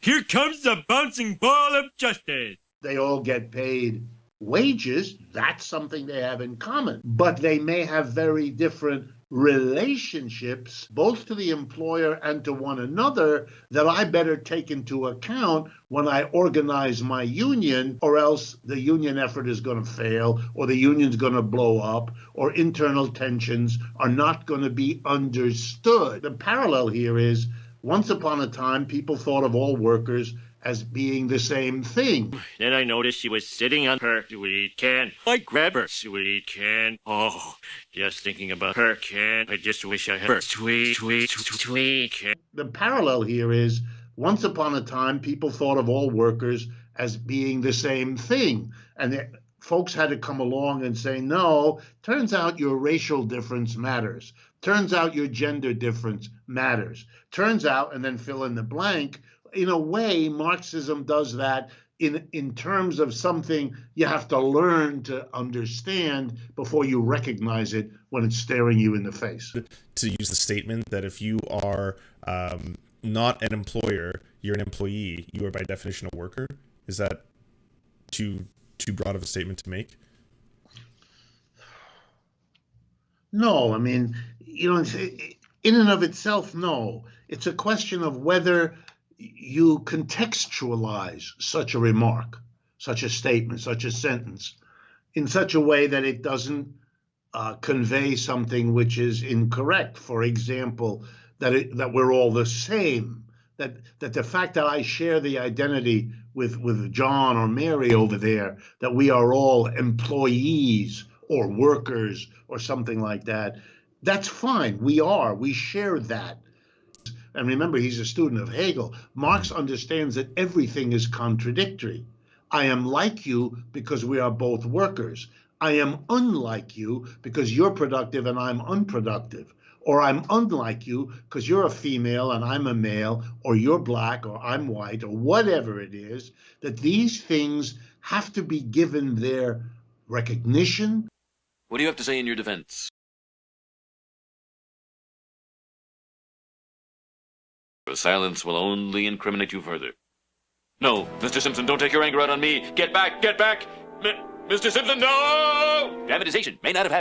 Here comes the bouncing ball of justice. They all get paid wages. That's something they have in common. But they may have very different relationships, both to the employer and to one another, that I better take into account when I organize my union, or else the union effort is going to fail, or the union's going to blow up, or internal tensions are not going to be understood. The parallel here is, once upon a time, people thought of all workers as being the same thing. Then I noticed she was sitting on her sweet can. I grabbed her sweet can. Oh, just thinking about her can. I just wish I had her sweet can. The parallel here is, once upon a time, people thought of all workers as being the same thing. And folks had to come along and say, no, turns out your racial difference matters. Turns out your gender difference matters. Turns out, and then fill in the blank. In a way, Marxism does that in terms of something you have to learn to understand before you recognize it when it's staring you in the face. To use the statement that if you are not an employer, you're an employee, you are by definition a worker. Is that too broad of a statement to make? No, I mean, in and of itself, no. It's a question of whether you contextualize such a remark, such a statement, such a sentence, in such a way that it doesn't convey something which is incorrect. For example, that we're all the same. That the fact that I share the identity with John or Mary over there, that we are all employees or workers or something like that, that's fine. We share that. And remember, he's a student of Hegel. Marx understands that everything is contradictory. I am like you because we are both workers. I am unlike you because you're productive and I'm unproductive. Or I'm unlike you because you're a female and I'm a male, or you're black or I'm white, or whatever it is, that these things have to be given their recognition. What do you have to say in your defense? Silence will only incriminate you further. No, Mr. Simpson, don't take your anger out on me. Get back! Get back! Mr. Simpson, no! Dramatization may not have happened.